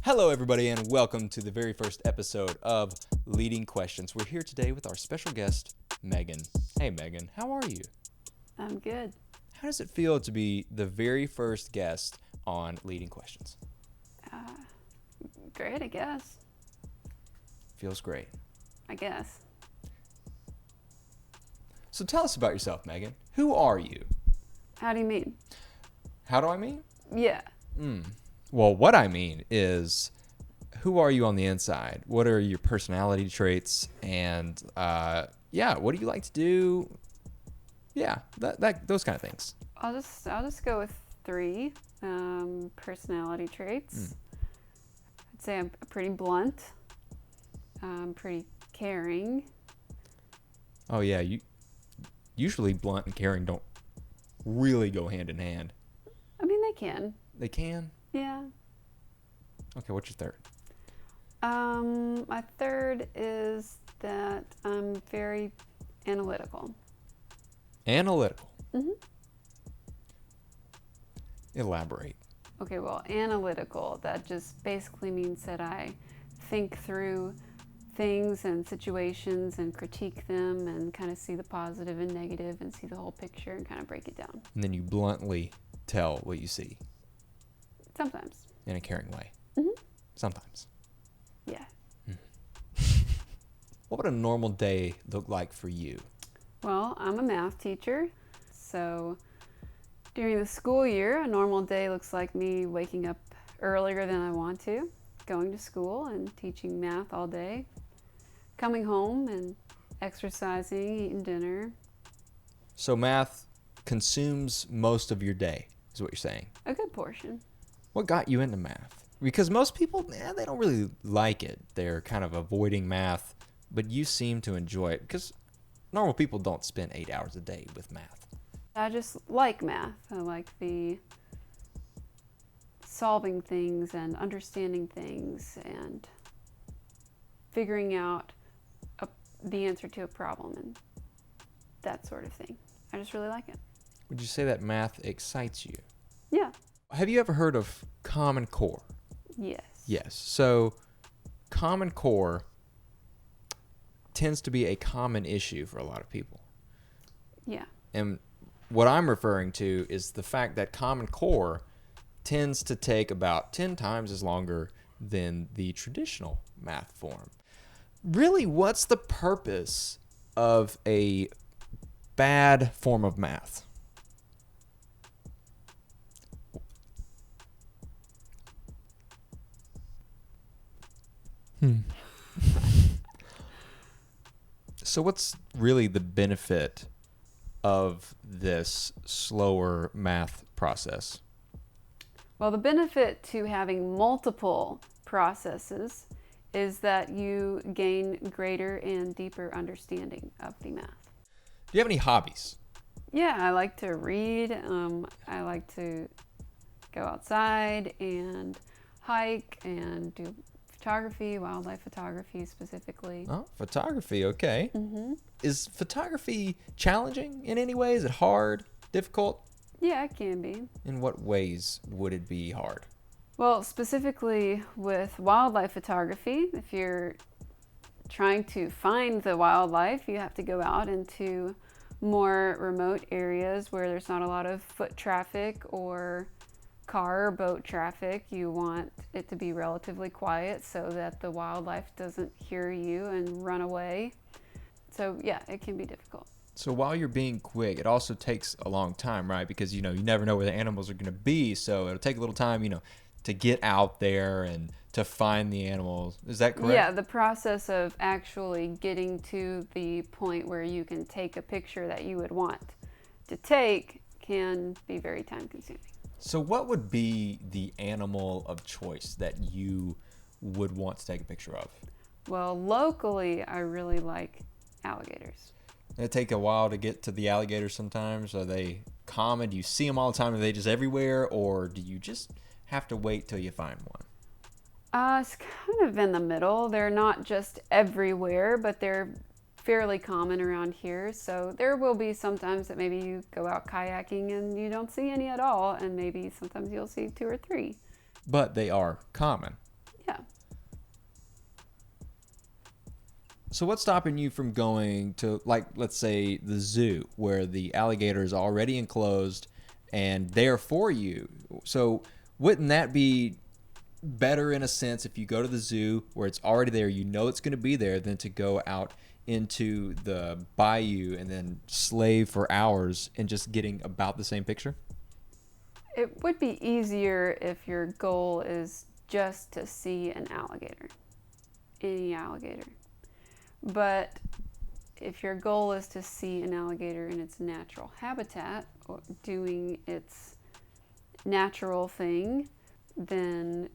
Hello, everybody, and welcome to the very first episode of Leading Questions. We're here today with our special guest, Megan. Hey, Megan, how are you? I'm good. How does it feel to be the very first guest on Leading Questions? Great, I guess. Feels great. I guess. So tell us about yourself, Megan. Who are you? How do you mean? How do I mean? Yeah. Well, what I mean is, who are you on the inside? What are your personality traits? And what do you like to do? Yeah, those kind of things. I'll just go with three personality traits. I'd say I'm pretty blunt. I'm pretty caring. Oh yeah, usually blunt and caring don't really go hand in hand. I mean, they can. They can? Yeah. Okay, what's your third? My third is that I'm very analytical. Analytical. Mm-hmm. Elaborate. Okay, well, analytical, that just basically means that I think through things and situations and critique them and kind of see the positive and negative and see the whole picture and kind of break it down. And then you bluntly tell what you see. Sometimes. In a caring way. Mm-hmm. Sometimes. Yeah. What would a normal day look like for you? Well, I'm a math teacher, so during the school year, a normal day looks like me waking up earlier than I want to, going to school and teaching math all day, coming home and exercising, eating dinner. So math consumes most of your day, is what you're saying. A good portion. What got you into math? Because most people, they don't really like it. They're kind of avoiding math, but you seem to enjoy it because normal people don't spend 8 hours a day with math. I just like math. I like the solving things and understanding things and figuring out the answer to a problem and that sort of thing. I just really like it. Would you say that math excites you? Yeah. Have you ever heard of Common Core? Yes. Yes. So Common Core tends to be a common issue for a lot of people. Yeah. And what I'm referring to is the fact that Common Core tends to take about 10 times as longer than the traditional math form. Really, what's the purpose of a bad form of math? So what's really the benefit of this slower math process? Well, the benefit to having multiple processes is that you gain greater and deeper understanding of the math. Do you have any hobbies? Yeah, I like to read. I like to go outside and hike and do photography, wildlife photography specifically. Oh, photography, okay. Mm-hmm. Is photography challenging in any way? Is it hard, difficult? Yeah, it can be. In what ways would it be hard? Well, specifically with wildlife photography, if you're trying to find the wildlife, you have to go out into more remote areas where there's not a lot of foot traffic or car or boat traffic. You want it to be relatively quiet so that the wildlife doesn't hear you and run away. So yeah, it can be difficult. So while you're being quick, it also takes a long time, right? Because, you never know where the animals are going to be. So it'll take a little time, to get out there and to find the animals. Is that correct? Yeah, the process of actually getting to the point where you can take a picture that you would want to take can be very time consuming. So what would be the animal of choice that you would want to take a picture of? Well, locally, I really like alligators. It take a while to get to the alligators sometimes. Are they common? Do you see them all the time? Are they just everywhere? Or do you just have to wait till you find one? It's kind of in the middle. They're not just everywhere, but they're fairly common around here. So there will be sometimes that maybe you go out kayaking and you don't see any at all, and maybe sometimes you'll see 2 or 3. But they are common. So what's stopping you from going to, like, let's say the zoo where the alligator is already enclosed and there for you? So wouldn't that be better in a sense if you go to the zoo where it's already there, you know it's going to be there, than to go out into the bayou and then slave for hours and just getting about the same picture? It would be easier if your goal is just to see an alligator, any alligator. But if your goal is to see an alligator in its natural habitat, or doing its natural thing, then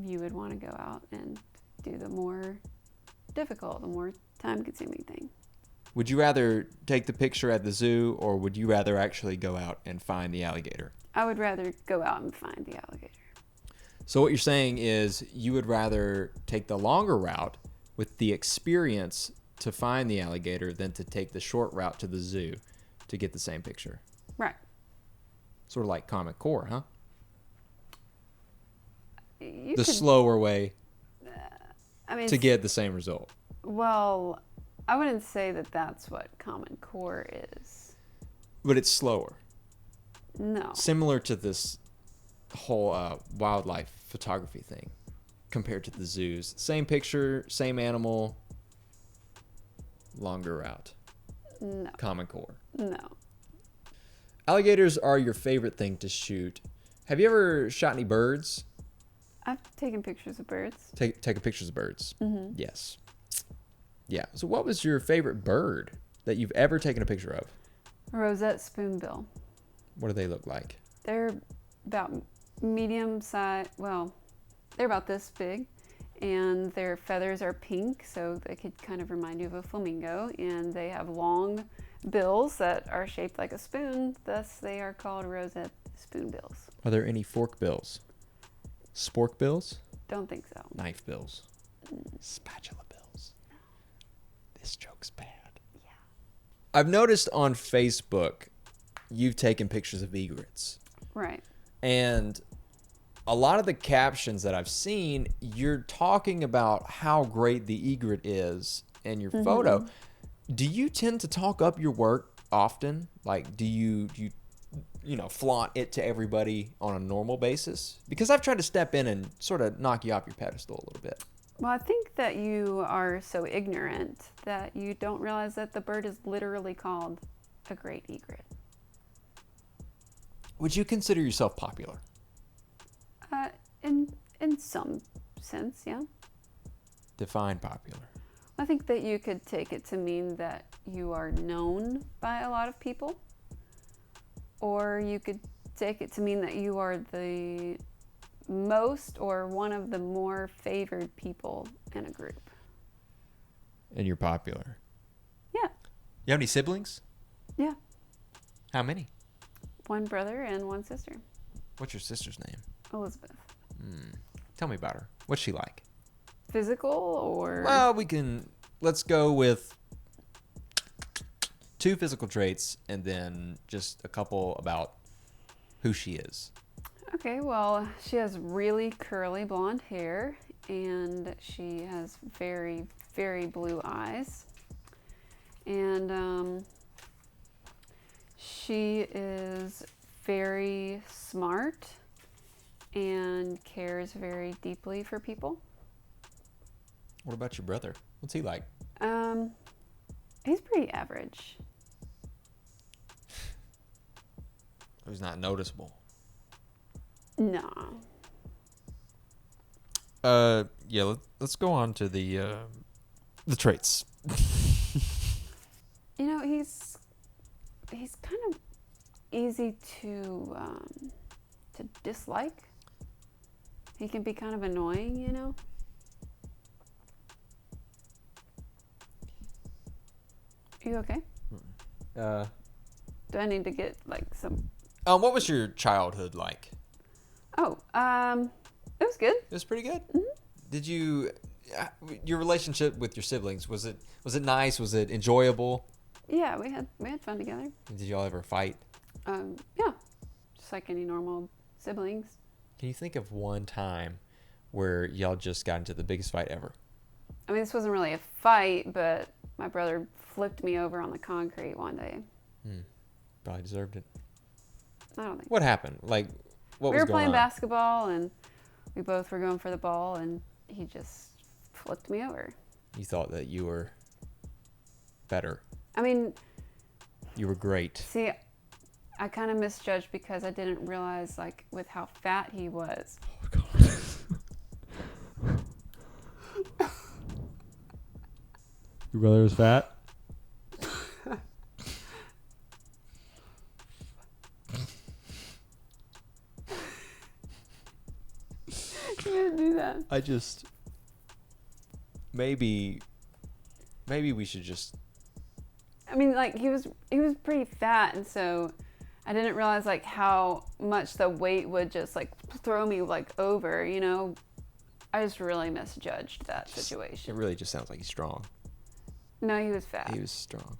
you would want to go out and do the more difficult, the more time-consuming thing. Would you rather take the picture at the zoo, or would you rather actually go out and find the alligator? I would rather go out and find the alligator. So what you're saying is you would rather take the longer route with the experience to find the alligator than to take the short route to the zoo to get the same picture. Right. Sort of like Common Core, huh? You The could, slower way I mean, to get the same result. well, I wouldn't say that that's what Common Core is. But it's slower. No. Similar to this whole wildlife photography thing compared to the zoos. Same picture, same animal, longer route. No. Common Core. No. Alligators are your favorite thing to shoot. Have you ever shot any birds? I've taken pictures of birds. Taken pictures of birds? Mm-hmm. Yes. Yeah. So what was your favorite bird that you've ever taken a picture of? A rosette spoonbill. What do they look like? They're about medium size. Well, they're about this big, and their feathers are pink, so they could kind of remind you of a flamingo. And they have long bills that are shaped like a spoon. Thus, they are called rosette spoonbills. Are there any fork bills? Spork bills? Don't think so. Knife bills? Spatula bills? This joke's bad. Yeah. I've noticed on Facebook you've taken pictures of egrets. Right. And a lot of the captions that I've seen, you're talking about how great the egret is in your photo. Do you tend to talk up your work often? Like, do you flaunt it to everybody on a normal basis? Because I've tried to step in and sort of knock you off your pedestal a little bit. Well, I think that you are so ignorant that you don't realize that the bird is literally called a great egret. Would you consider yourself popular? In some sense, yeah. Define popular. I think that you could take it to mean that you are known by a lot of people, or you could take it to mean that you are the most or one of the more favored people in a group. And you're popular. Yeah. You have any siblings? Yeah. How many? One brother and one sister. What's your sister's name? Elizabeth. Tell me about her. What's she like? Physical or? Well, let's go with 2 physical traits and then just a couple about who she is. Okay, well, she has really curly blonde hair and she has very, very blue eyes. And she is very smart and cares very deeply for people. What about your brother? What's he like? He's pretty average. He's not noticeable. No. Yeah. Let's go on to the traits. You know, he's kind of easy to dislike. He can be kind of annoying, you know. Are you okay? Do I need to get like some? What was your childhood like? Oh, it was good. It was pretty good. Mm-hmm. Did you? Your relationship with your siblings, was it nice? Was it enjoyable? Yeah, we had fun together. Did y'all ever fight? Yeah, just like any normal siblings. Can you think of one time where y'all just got into the biggest fight ever? I mean, this wasn't really a fight, but my brother flipped me over on the concrete one day. Probably deserved it. I don't think. What happened? Like, what We was were going playing on? basketball, and we both were going for the ball, and he just flipped me over. You thought that you were better. I mean, You were great. see, I kind of misjudged because I didn't realize, like, with how fat he was. Oh, God. Your brother was fat? You didn't do that. I just... Maybe we should just... I mean, like, he was pretty fat, and so I didn't realize, like, how much the weight would just, like, throw me, like, over, you know? I just really misjudged that It situation. really just sounds like he's strong. No, he was fat. He was strong.